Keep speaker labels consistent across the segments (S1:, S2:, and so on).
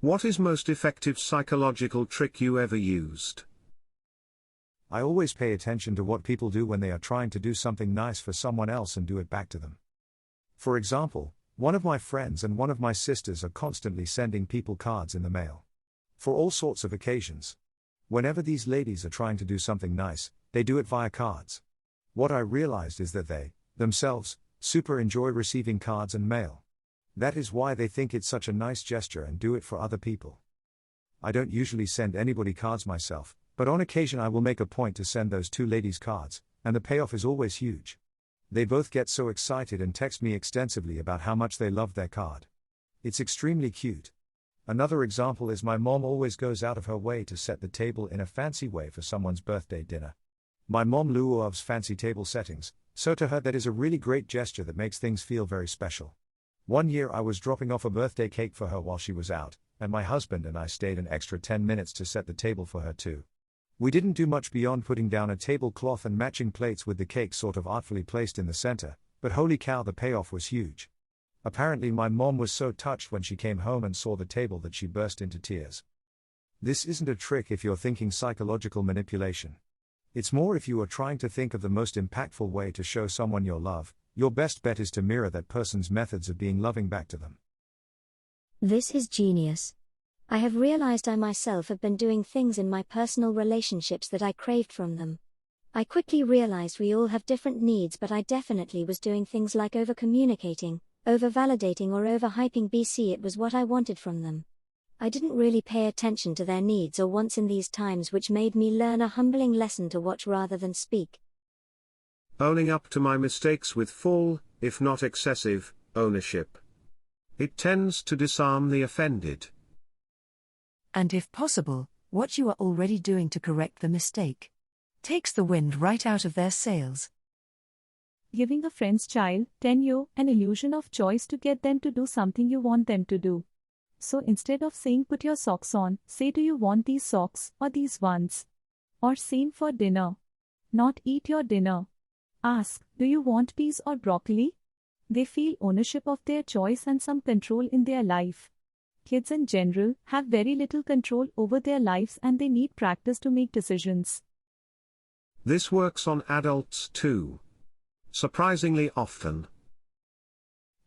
S1: What is most effective psychological trick you ever used?
S2: I always pay attention to what people do when they are trying to do something nice for someone else and do it back to them. For example, one of my friends and one of my sisters are constantly sending people cards in the mail. For all sorts of occasions. Whenever these ladies are trying to do something nice, they do it via cards. What I realized is that they, themselves, super enjoy receiving cards and mail. That is why they think it's such a nice gesture and do it for other people. I don't usually send anybody cards myself, but on occasion I will make a point to send those two ladies cards, and the payoff is always huge. They both get so excited and text me extensively about how much they love their card. It's extremely cute. Another example is my mom always goes out of her way to set the table in a fancy way for someone's birthday dinner. My mom loves fancy table settings, so to her that is a really great gesture that makes things feel very special. One year I was dropping off a birthday cake for her while she was out, and my husband and I stayed an extra 10 minutes to set the table for her too. We didn't do much beyond putting down a tablecloth and matching plates with the cake sort of artfully placed in the center, but holy cow, the payoff was huge. Apparently my mom was so touched when she came home and saw the table that she burst into tears. This isn't a trick if you're thinking psychological manipulation. It's more if you are trying to think of the most impactful way to show someone your love. Your best bet is to mirror that person's methods of being loving back to them.
S3: This is genius. I have realized I myself have been doing things in my personal relationships that I craved from them. I quickly realized we all have different needs, but I definitely was doing things like over-communicating, over-validating or over-hyping BC. It was what I wanted from them. I didn't really pay attention to their needs or wants in these times, which made me learn a humbling lesson to watch rather than speak.
S1: Owning up to my mistakes with full, if not excessive, ownership. It tends to disarm the offended.
S4: And if possible, what you are already doing to correct the mistake takes the wind right out of their sails.
S5: Giving a friend's child, 10 an illusion of choice to get them to do something you want them to do. So instead of saying put your socks on, say do you want these socks or these ones? Or same for dinner. Not eat your dinner. Ask, do you want peas or broccoli? They feel ownership of their choice and some control in their life. Kids in general have very little control over their lives and they need practice to make decisions.
S1: This works on adults too. Surprisingly often.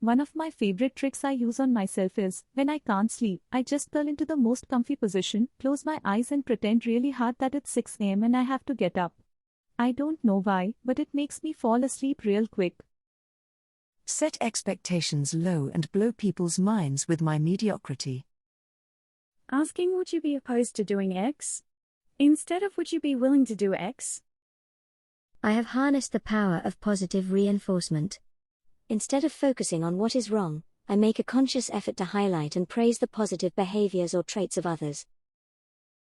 S5: One of my favorite tricks I use on myself is, when I can't sleep, I just curl into the most comfy position, close my eyes and pretend really hard that it's 6 a.m. and I have to get up. I don't know why, but it makes me fall asleep real quick.
S4: Set expectations low and blow people's minds with my mediocrity.
S6: Asking would you be opposed to doing X? Instead of would you be willing to do X?
S3: I have harnessed the power of positive reinforcement. Instead of focusing on what is wrong, I make a conscious effort to highlight and praise the positive behaviors or traits of others.